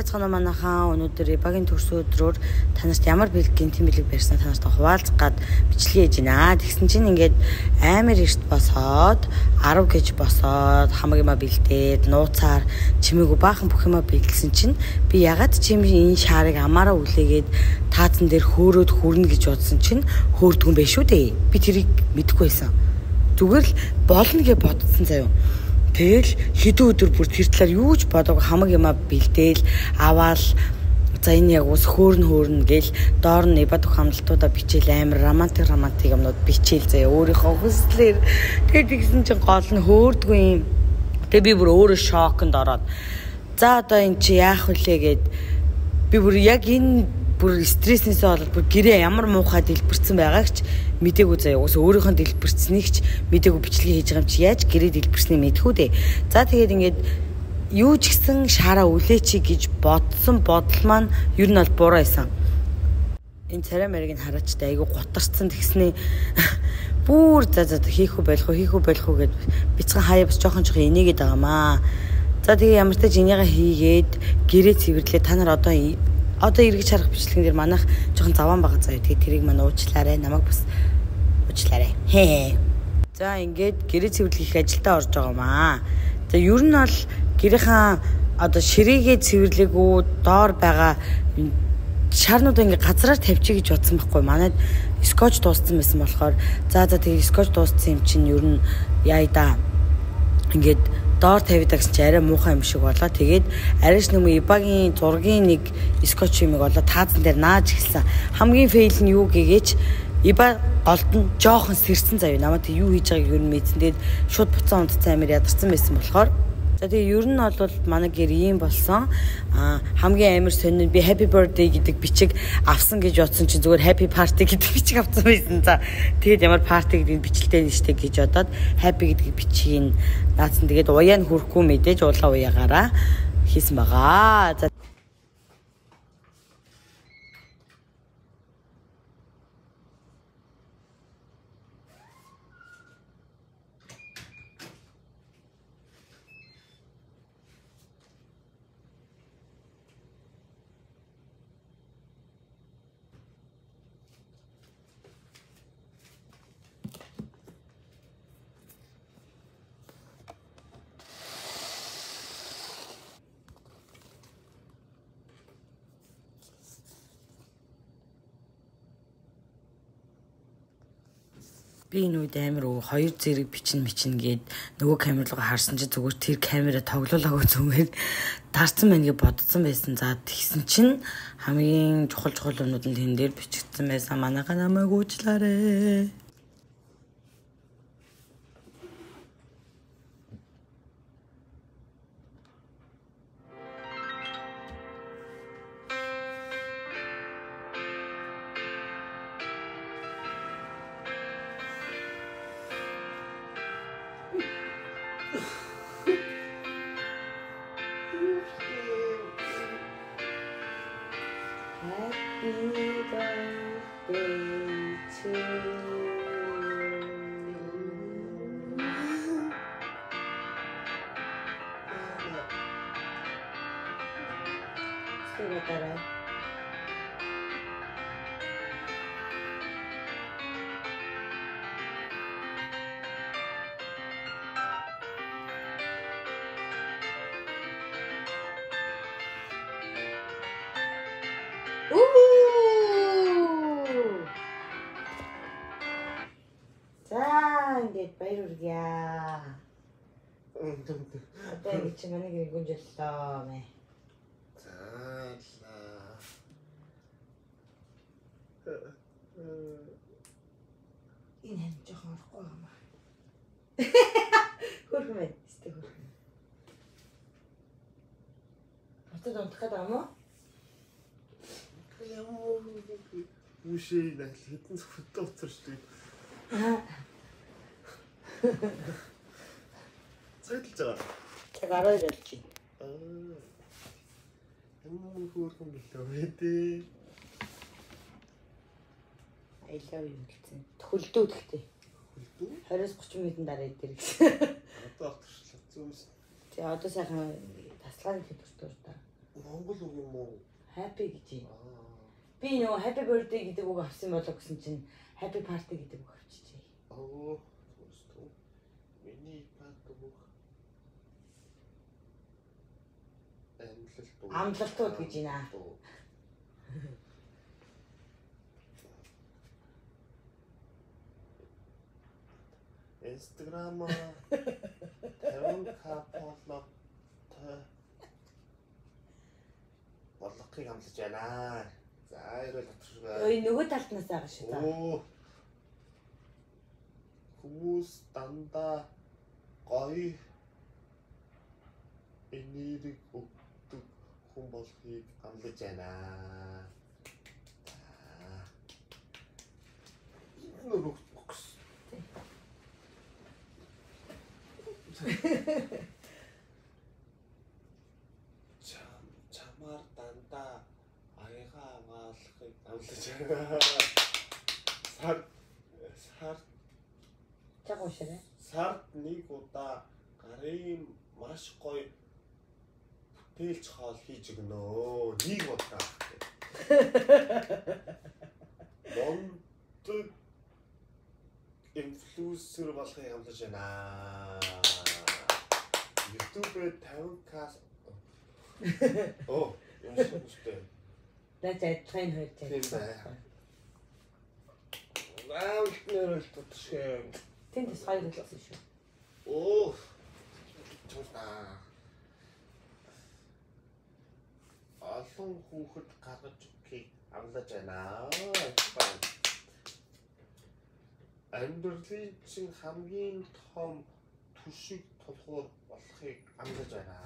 байцгаана манайхаа өнөөдөр багийн төрсөн өдрөөр танарт ямар бэлгийн тэмдэглэг барьснаа танарт хуваалцах гад бичлэгээ хийж байна. Тэгсэн чинь ингээд амар эрт босоод 10 гэж босоод хамаг юма бэлдээд нууцаар чимээгүй баахан бүх юма бэлдсэн чинь би ягаад чимээ энэ шаарыг амаараа үлээгээд таацан дээр хөөрөөд хүрнэ гэж бодсон чинь хөөрдгөн байх шүү дээ. Би тэрийг мэдэхгүй байсан. Зүгээр л болно гэж бодсон заяа. Тэгэл хэдэн өдөр бүр тэр талаар юу ч бодоагүй хамаг юма бэлдээл аваал за энэ яг ус хөөрн гээл доор нь бад хамлалтуудаа бичээл амар романтик юмнууд бичээл заяа өөрийнхөө хүслээр тэгээд тэгсэн чинь гол нь хөөрдгүй юм. Тэгээд би бүр өөрөө шоконд ороод за одоо эн чи яах вүлээ гэд би бүр яг энэ бүр стresснээсээ болоод бүр гэрээ ямар муухай дэлбэрсэн байгааг ч мэдээгүй заяа. Уус өөрийнхөө дэлбэрцнийг ч мэдээгүй бичлэгээ хийж байгаа юм чи яаж гэрээ дэлбэрснээ мэдхүү дээ. За тэгээд ингээд юу ч гэсэн шаараа үлээчи гэж бодсон бодол маань ер нь бол буруу байсан. Энэ царай марийг хараачтай айгу гутарцсан тэгснээ бүр за хийх үү болох уу гэд бицхан хаяа бас жоохон инээгээд байгаамаа. За тэгээ ямар ч тач энийгээ хийгээд гэрээ цэвэрлээ. Та нар одоо эргэж харах бичлэгэн дээр манайх жоохон заваан байгаа заяа. Тэгээ тэрийг маань уучлаарай. Намайг бас уучлаарай. За ингээд гэрээ цэвэрлэх их ажилдаа орж байгаамаа. За ер нь бол гэрийнхэн одоо ширээгээ цэвэрлээгүү доор байгаа шаарнуудаа ингээд газраар тавьчих гэж бодсон байхгүй. Манайд скотч дууссан байсан болохоор за тэгээ скотч дууссан юм чинь ер нь яа да ингээд доор тавидаг ч арай муухай юм шиг болоо. Тэгээд арайш нэг ибагийн зургийн нэг скотч юмыг болоо таазан дээр нааж эхэлсэн. Хамгийн фейл нь юу гэгээч иба голд нь жоохон сэрсэн заяа. Намайг юу хийж байгааг юу мэдсэн. Тэгээд шууд буцаан унтцсан амир ядарсан байсан болохоор за тэгээ ер нь бол манай гэр ийм болсон. Хамгийн амар сонин би happy birthday гэдэг бичиг авсан гэж бодсон чинь зүгээр happy party гэдэг бичиг авсан байсан. За тэгээд ямар party гэдэг бичлэлтэй нэртэй гэж бодоод happy гэдэг бичгийг наацсан. Тэгээд уяа нь хүрхгүй мэдээж уулаа уяагаараа хийсэн байгаа. За би энэ үед амар хоёр зэрэг бичнэ гээд нөгөө камер руу харсан чи зүгээр тэр камера тоглоулаагүй зүгээр таарсан байна гэж бодсон байсан. За тэгсэн чинь хамгийн чухал юмнууд нь тэн дээр бичигдсэн байсан. Манайхаа намайг уучлаарай. Happy birthday to you. Sugatara. Ингээд баяр хүргье. Одоо ингэ чи манай гэрийг гүнжиллээ мэ. Энэ юм жоохон орохгүй юм аа. Хөрхмэ, сте хөрхмэ. Батад унтах гэдэг юм уу? Үшээ нэг хэдэн фото уцарч байна. Цэтэл жаа. Цаг 12 болж байна. Энэ хөөрхөн гэлээ мэдээ. I love you гэсэн. Хөлдөө гэхдээ. Хөлдөө? 20-30 минутын дараа идэр гэсэн. Одоо авторчлаа зүгээс. Тэгээ одоо сайхан таслааны хөдөлтөөр та. Монгол үг юм уу? Happy гэж юм. Би нөгөө happy birthday гэдэг үг авсан болоо гэсэн чинь happy party гэдэг үг авчижээ. Оо. Миний пат үг. Амлалтууд гэж байна. Instagram 50k follow болгохыг амлаж байна. За ерөөл татваршгүй. Ой нөгөө талтнаас байгаа шүү дээ. Оо. Хүмүүс дандаа гоё энерги өгдөг хүн болохыг амлаж байна. Нөгөө бокс. Чамаар дандаа аяга аваалахыг амлаж байна. Сард нэг удаа гарын маш гоё бүтээлч хоол хийж өгнө. Нэг удаа. Мондөг инфлюенсер болохыг амлаж байна. YouTube-д 50k. Оо, юм шиг үү? That's a train hurt. Тийм бай. Нэрэл тутшээ. Тэнд хоёр гэсэн шүү. Оо. Чуна. Олон хүүхэд гаргаж өгөхийг амлаж байна. Амьдралын чинь хамгийн том түшиг тулгуур болохыг амлаж байна.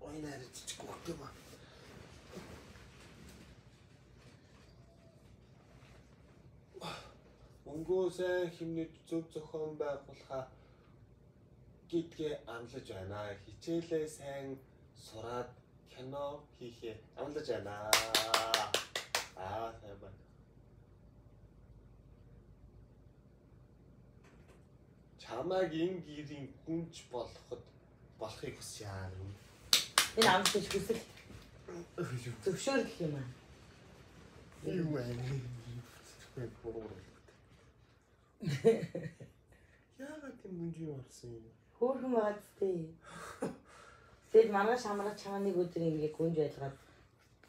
Ой нэр чичг өгөх юм аа. Монгол химнэд зөв зохион байгуулахаа гэдгээ амлаж байна. Хичээлээ сайн сураад кино хийхээ амлаж байна. Сайн байна. Чамайг энэ гэрийн гүнж болохыг хүсье. Энэ амлаж хүсэл зөвшөөрөх юм аа. Юу вэ? Яагаад тийм мөнгө орсон юм? Хөөрхөн байгаад тээ. Тэгэл манай шамраа чамаа нэг өдөр ингээ гүнж байлгаад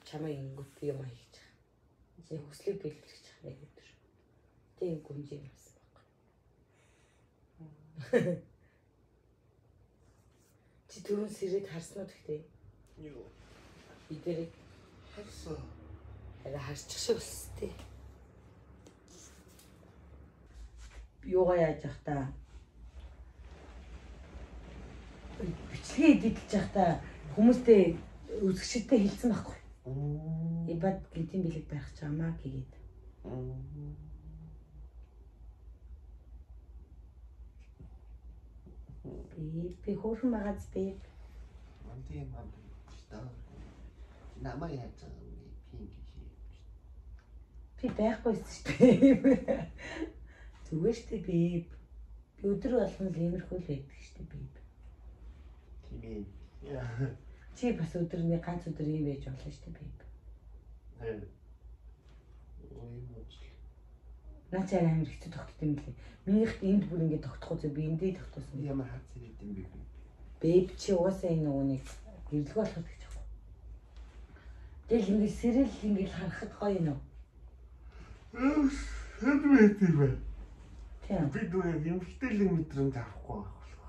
чамаа ингэв юм хийж байгаа. Чи хүслийг биелүүлж байгаа нэг өдөр. Тийм гүнж юм байсан баг. Чи түрүүн сэрээд харсан уу гэхдээ? Юу? Бидэрийг харсан. Хараа харчих шиг болсон тээ. Юугаа яаж явах та? Бичлэгээ эдитэлж явах та хүмүүстэй үзэгчтэй хэлсэн байхгүй. Ибад гидийн бэлэг байх ч амаа гэгээд. Би хөөрхөн байгааз би. Мантий штаа. Намаа яаж пинг хийе. Би байхгүй шүү дээ. Зүгээр шүү дээ би. Би өдөр болгон л иймэрхүү л байдаг шүү дээ би. Тийм ээ. Чи бас өдөр нэг ганц өдөр ийм байж болно шүү дээ би. Ой мөч. Начаар амир хэцүү тогтдог юм лээ. Минийх энд бүр ингэ тогтохгүй зөв би эндээ тогтоосон. Ямар хаац ирэдэм бэ? Бэб чи уусаа энэ нүунийг гэрлэг болоход гэж байна. Тэгэл ингэ сэрэл ингэ харахад гоё юм уу? Хэд метр вэ? Тийм. Би дөрөв эмхтэлэг мэдрэмж авахгүй байх болох.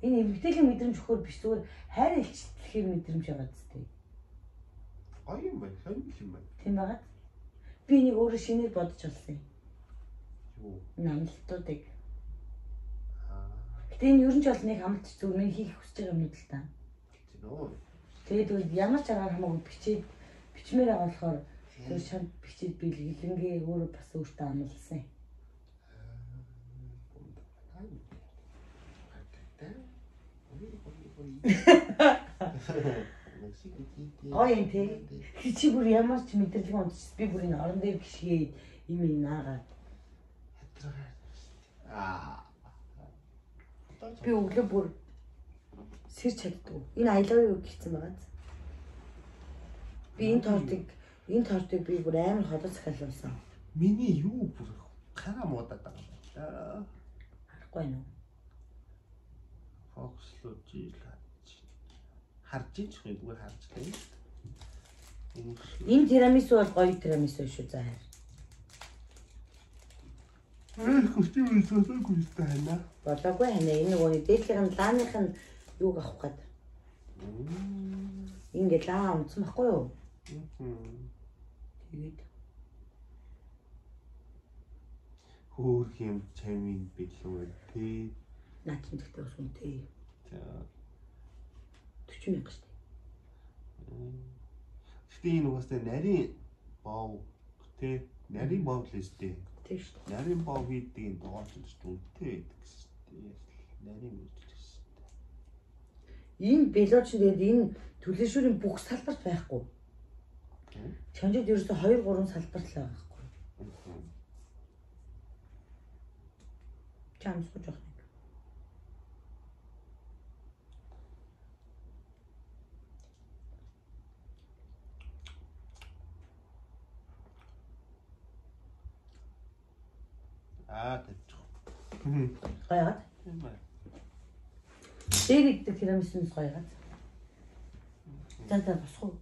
Энэ эмхтэлэг мэдрэмж өгөхөр биш зүгээр хайр илчлэхээр мэдрэмж байгаа зү. Гоё юм байна. Сонир юм байна. Тийм байгаа. Би нэг өөрөө шинээр бодож олсон юм. Юу? Амлалтуудыг. Гэтэ энэ ер нь ч бол нэг амлалт зүгээр нэг хийх хүсэж байгаа юм л та. Тийм үү? Тэгээд ямар ч аргаар хамаагүй бичээд бичмээр байгаа болохоор тэр шанд бичээд бэлгэлэнгээ өөрөө бас өөртөө амласан. Ой энэ тий. Чи бүр ямар ч мэдрэлгүй онцс би бүр энэ орон дээр гიშгээд юм наагаад. Би өглөө бүр Сэрч чаддгүй. Энэ аялал юу гэсэн байгаа. Би энэ тортыг би бүр амар ходол захиалуулсан. Миний юу бүр хараа муудаад байгаа юм байна. Харахгүй юу? Фокслоо жил харж ич хөөдгөө харж лээ. Энэ тирамису бол гоё тирамису шүү за хайр. Хөтөв өсөөгүй байна. Болоогүй ханаа энэ нөгөө дээдлийнх нь лааных нь юуг авах гээд. Ингээд лаа унцсан байхгүй юу? Тэгээд хөөх юм чамин билүү тий. Наад чинь тэгтээ бас үнэтэй. За 40 мянга шүү дээ. Гэтэ энэ угаасаа нарийн бов тий нарийн бов л өстэй. Тий шүү дээ. Нарийн бов хийдгийг доорчилж үнэтэй байдаг гэсэн тий. Нарийн үйлдэж шүү дээ. Энэ белоч тэгээд энэ төлөөшүүрийн бүх салбарт байхгүй. Чанжид ерөөсө 2-3 салбарт л байгаа байхгүй. Чамсгүй жоох. Тэгж. Гайгаад. Тийм ээ. Дээр идэх тирамисус гайгаад. За босхоо.